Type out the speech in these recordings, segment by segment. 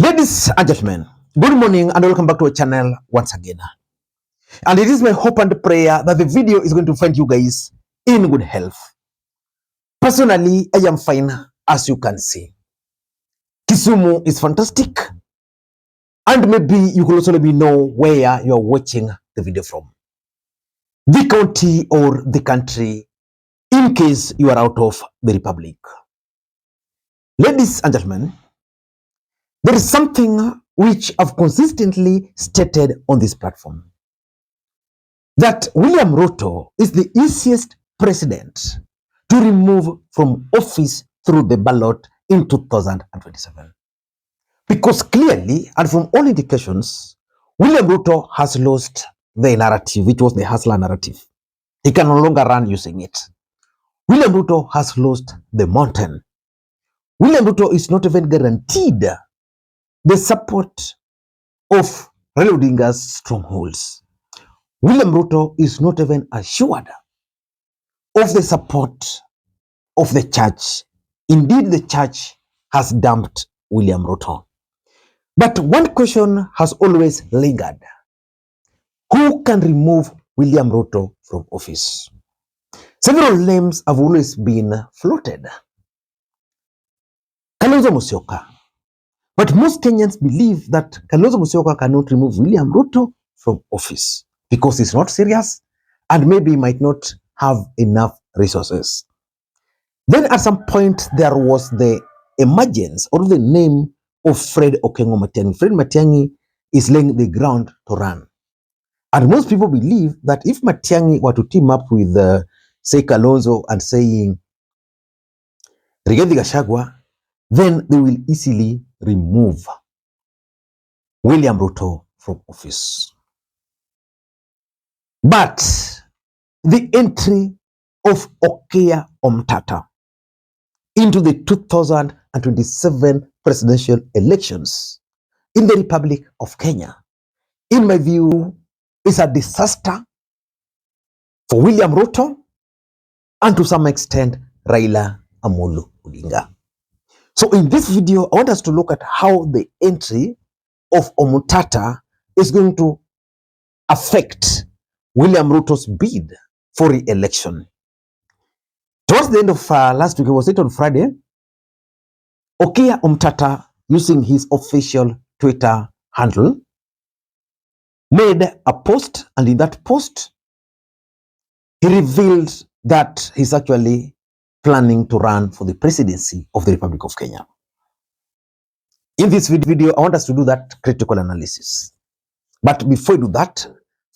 Ladies and gentlemen, good morning and welcome back to our channel once again. And it is my hope and prayer that the video is going to find you guys in good health. Personally, I am fine, as you can see. Kisumu is fantastic. And maybe you could also let me know where you are watching the video from. The county or the country, in case you are out of the republic. Ladies and gentlemen, there is something which I've consistently stated on this platform. That William Ruto is the easiest president to remove from office through the ballot in 2027. Because clearly, and from all indications, William Ruto has lost the narrative, which was the hustler narrative. He can no longer run using it. William Ruto has lost the mountain. William Ruto is not even guaranteed the support of Raila Odinga's strongholds. William Ruto is not even assured of the support of the church. Indeed, the church has dumped William Ruto. But one question has always lingered. Who can remove William Ruto from office? Several names have always been floated. Kalonzo Musyoka. But most Kenyans believe that Kalonzo Musyoka cannot remove William Ruto from office because he's not serious and maybe might not have enough resources. Then at some point there was the emergence or the name of Fred Matiang'i. Fred Matiang'i is laying the ground to run. And most people believe that if Matiang'i were to team up with say Kalonzo and saying Rigathi Gachagua, then they will easily remove William Ruto from office. But the entry of Okiya Omtata into the 2027 presidential elections in the Republic of Kenya, in my view, is a disaster for William Ruto and to some extent Raila Odinga. So in this video, I want us to look at how the entry of Omtata is going to affect William Ruto's bid for re-election. Towards the end of last week, was it on Friday? Okiya Omtata, using his official Twitter handle, made a post, and in that post, he revealed that he's actually planning to run for the presidency of the Republic of Kenya. In this video, I want us to do that critical analysis. But before we do that,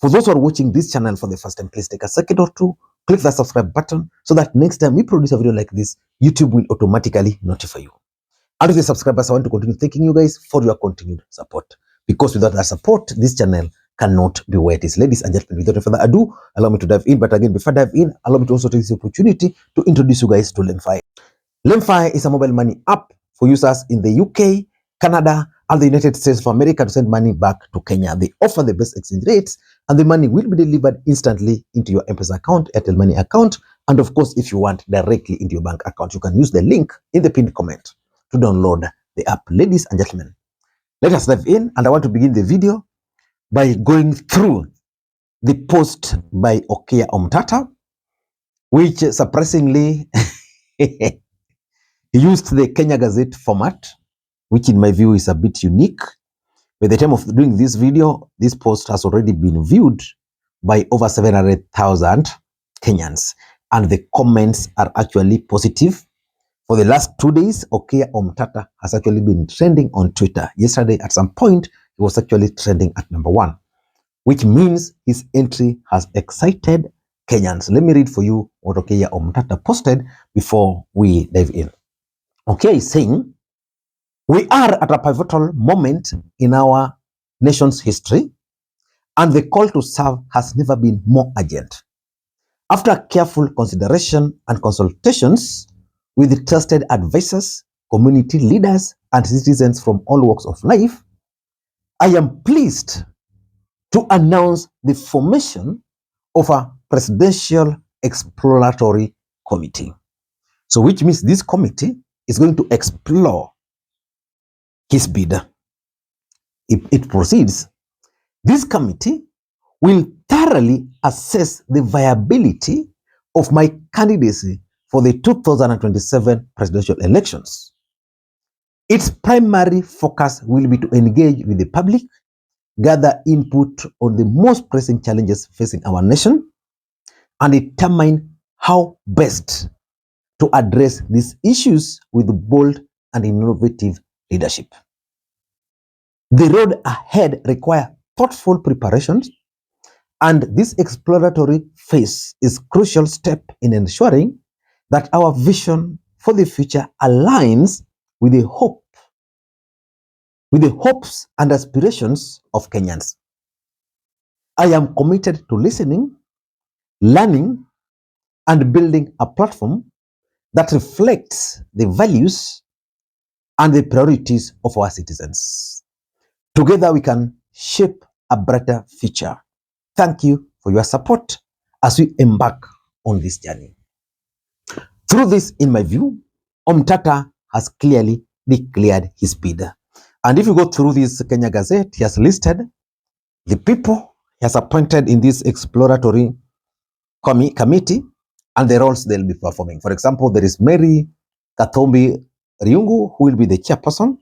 for those who are watching this channel for the first time, please take a second or two, click the subscribe button so that next time we produce a video like this, YouTube will automatically notify you. And to the subscribers, I want to continue thanking you guys for your continued support. Because without that support, this channel cannot be where it is. Ladies and gentlemen, without further ado, allow me to dive in. But again, before I dive in, allow me to also take this opportunity to introduce you guys to LemFi. LemFi is a mobile money app for users in the UK, Canada, and the United States of America to send money back to Kenya. They offer the best exchange rates, and the money will be delivered instantly into your Mpesa account, Airtel Money account, and of course, if you want, directly into your bank account. You can use the link in the pinned comment to download the app. Ladies and gentlemen, let us dive in, and I want to begin the video by going through the post by Okiya Omtata, which surprisingly he used the Kenya Gazette format, which in my view is a bit unique. By the time of doing this video, this post has already been viewed by over 700,000 Kenyans, and the comments are actually positive. For the last 2 days, Okiya Omtata has actually been trending on Twitter. Yesterday, at some point, he was actually trending at #1, which means his entry has excited Kenyans. Let me read for you what Okiya Omtata posted before we dive in. Okiya is saying, "We are at a pivotal moment in our nation's history, and the call to serve has never been more urgent. After careful consideration and consultations with trusted advisors, community leaders, and citizens from all walks of life, I am pleased to announce the formation of a presidential exploratory committee." So which means this committee is going to explore his bid. it proceeds, this committee will thoroughly assess the viability of my candidacy for the 2027 presidential elections. Its primary focus will be to engage with the public, gather input on the most pressing challenges facing our nation, and determine how best to address these issues with bold and innovative leadership. The road ahead requires thoughtful preparations, and this exploratory phase is a crucial step in ensuring that our vision for the future aligns with the hopes and aspirations of Kenyans. I am committed to listening, learning, and building a platform that reflects the values and the priorities of our citizens. Together we can shape a brighter future. Thank you for your support as we embark on this journey. Through this, in my view, Omtata has clearly declared his bid. And if you go through this Kenya Gazette, he has listed the people he has appointed in this exploratory committee and the roles they'll be performing. For example, there is Mary Kathombi Riungu, who will be the chairperson.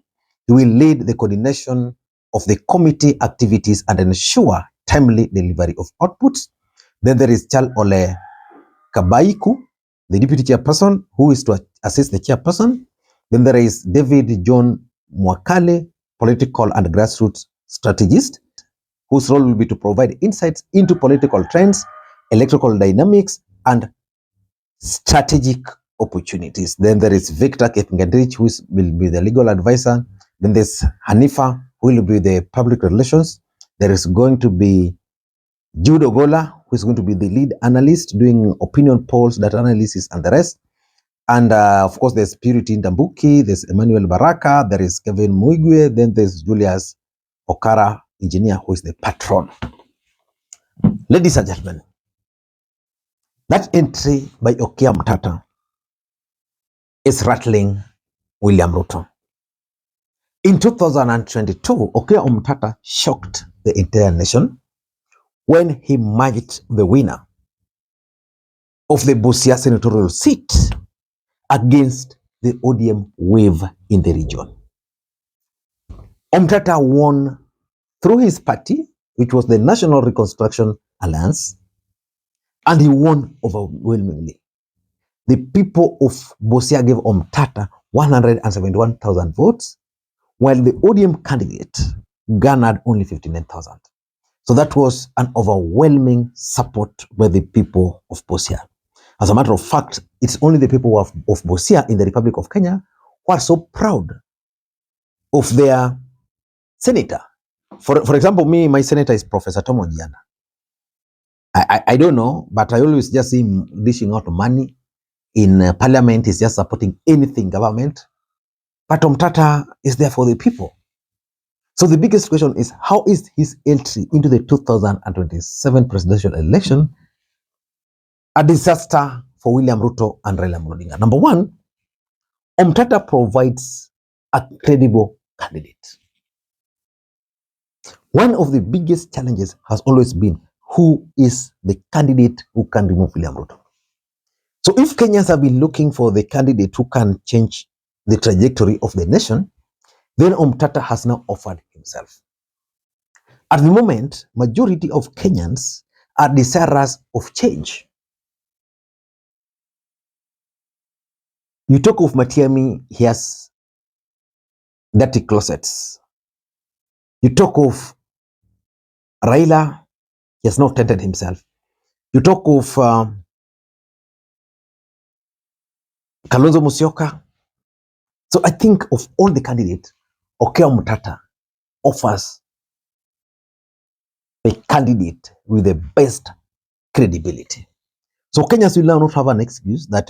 He will lead the coordination of the committee activities and ensure timely delivery of outputs. Then there is Chal Ole Kabaiku, the deputy chairperson, who is to assist the chairperson. Then there is David John Mwakale, political and grassroots strategist, whose role will be to provide insights into political trends, electoral dynamics, and strategic opportunities. Then there is Victor Kepingadrich, who will be the legal advisor. Then there's Hanifa, who will be the public relations. There is going to be Jude Ogola, who is going to be the lead analyst, doing opinion polls, data analysis, and the rest. And of course, there's Purity Ndambuki, there's Emmanuel Baraka, there is Kevin Muigwe, then there's Julius Okara, engineer, who is the patron. Ladies and gentlemen, that entry by Okiya Omtata is rattling William Ruto. In 2022, Okiya Omtata shocked the entire nation when he merged the winner of the Busia senatorial seat against the ODM wave in the region. Omtata won through his party, which was the National Reconstruction Alliance, and he won overwhelmingly. The people of Busia gave Omtata 171,000 votes, while the ODM candidate garnered only 59,000. So that was an overwhelming support by the people of Busia. As a matter of fact, it's only the people of Busia in the Republic of Kenya who are so proud of their senator. For example, my senator is Professor Tom Ojiana. I don't know, but I always just see him dishing out money in parliament. He's just supporting anything government. But Omtata is there for the people. So the biggest question is, how is his entry into the 2027 presidential election a disaster for William Ruto and Raila Odinga? Number one, Omtata provides a credible candidate. One of the biggest challenges has always been, who is the candidate who can remove William Ruto? So if Kenyans have been looking for the candidate who can change the trajectory of the nation, then Omtata has now offered himself. At the moment, majority of Kenyans are desirous of change. You talk of Matiang'i, he has dirty closets. You talk of Raila, he has not tented himself. You talk of Kalonzo Musyoka. So I think of all the candidates, Okiya Omtata offers a candidate with the best credibility. So Kenyans will now not have an excuse that,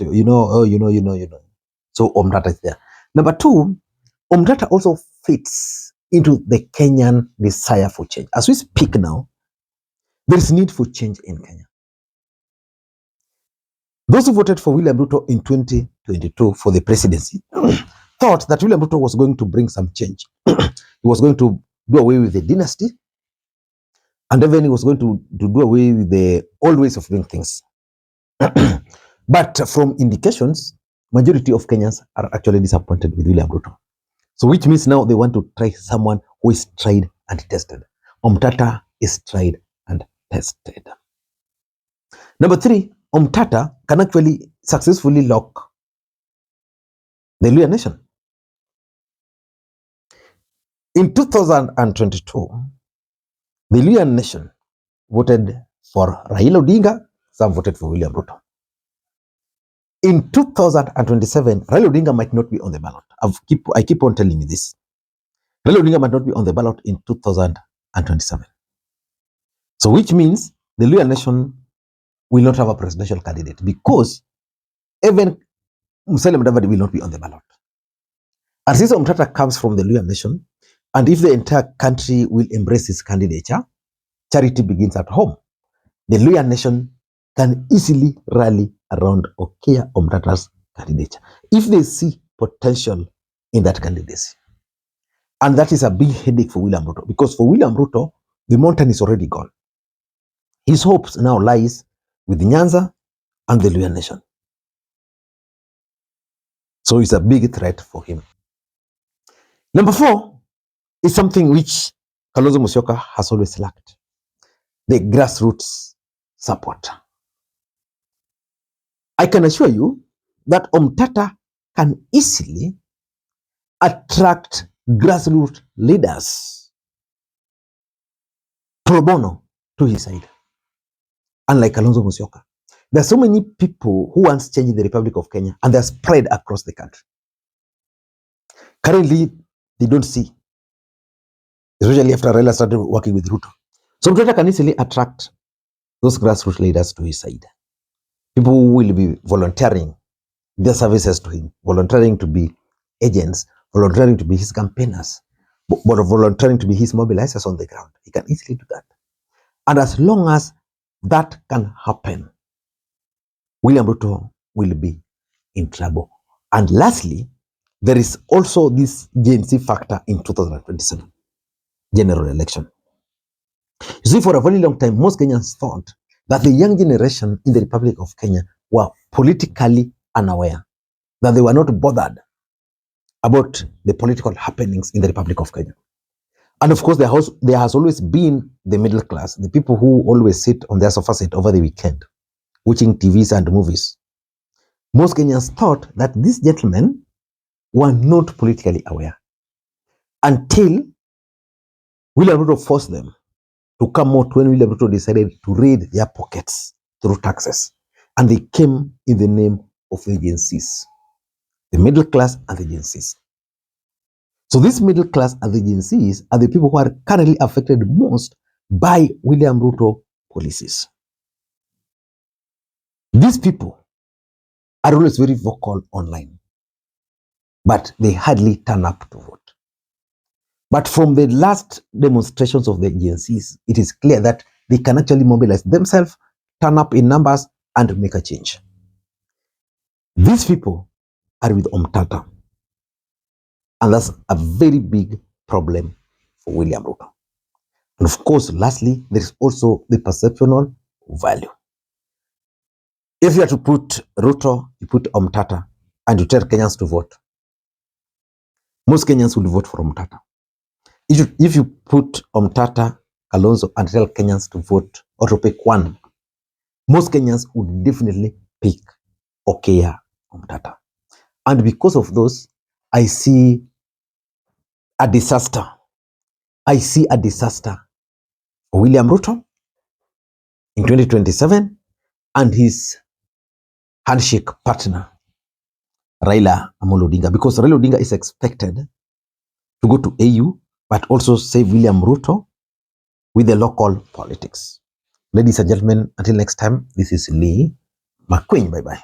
So Omtata is there. Number two, Omtata also fits into the Kenyan desire for change. As we speak now, there is need for change in Kenya. Those who voted for William Ruto in 2022 for the presidency thought that William Ruto was going to bring some change. He was going to do away with the dynasty, and even he was going to do away with the old ways of doing things. But from indications, majority of Kenyans are actually disappointed with William Ruto. So which means now they want to try someone who is tried and tested. Omtata is tried and tested. Number 3, Omtata can actually successfully lock the Luhya nation. In 2022, the Luhya nation voted for Raila Odinga, some voted for William Ruto. In 2027, Raila Odinga might not be on the ballot. I keep on telling you this. Raila Odinga might not be on the ballot in 2027. So which means the Luhya nation will not have a presidential candidate because even Musalia Mudavadi will not be on the ballot. And since Omtata comes from the Luhya nation, and if the entire country will embrace his candidature, charity begins at home. The Luhya nation can easily rally around Okiya Omtata's candidature if they see potential in that candidacy. And that is a big headache for William Ruto, because for William Ruto, the mountain is already gone. His hopes now lies with Nyanza and the Luhya nation. So it's a big threat for him. Number 4 is something which Kalonzo Musyoka has always lacked: the grassroots support. I can assure you that Omtata can easily attract grassroots leaders pro bono to his side. Unlike Kalonzo Musyoka, there are so many people who once changed the Republic of Kenya and they're spread across the country. Currently, they don't see, especially after Raila started working with Ruto. So Omtata can easily attract those grassroots leaders to his side. People who will be volunteering their services to him, volunteering to be agents, volunteering to be his campaigners, but volunteering to be his mobilizers on the ground. He can easily do that. And as long as that can happen, William Ruto will be in trouble. And lastly, there is also this Gen Z factor in 2027 general election. You see, for a very long time, most Kenyans thought that the young generation in the Republic of Kenya were politically unaware, that they were not bothered about the political happenings in the Republic of Kenya. And of course, there has always been the middle class, the people who always sit on their sofa set over the weekend, watching TVs and movies. Most Kenyans thought that these gentlemen were not politically aware until William Ruto forced them to come out when William Ruto decided to raid their pockets through taxes. And they came in the name of the agencies, the middle class and the agencies. So this middle class and the agencies are the people who are currently affected most by William Ruto policies. These people are always very vocal online, but they hardly turn up to vote. But from the last demonstrations of the agencies, it is clear that they can actually mobilize themselves, turn up in numbers, and make a change. These people are with Omtata. And that's a very big problem for William Ruto. And of course, lastly, there is also the perceptual value. If you are to put Ruto, you put Omtata, and you tell Kenyans to vote, most Kenyans will vote for Omtata. If you put Omtata, Kalonzo, and tell Kenyans to vote or to pick one, most Kenyans would definitely pick Okiya Omtata. And because of those, I see a disaster. I see a disaster for William Ruto in 2027 and his handshake partner, Raila Odinga, because Raila Odinga is expected to go to AU, but also save William Ruto with the local politics. Ladies and gentlemen, until next time, this is Lee Makwiny. Bye-bye.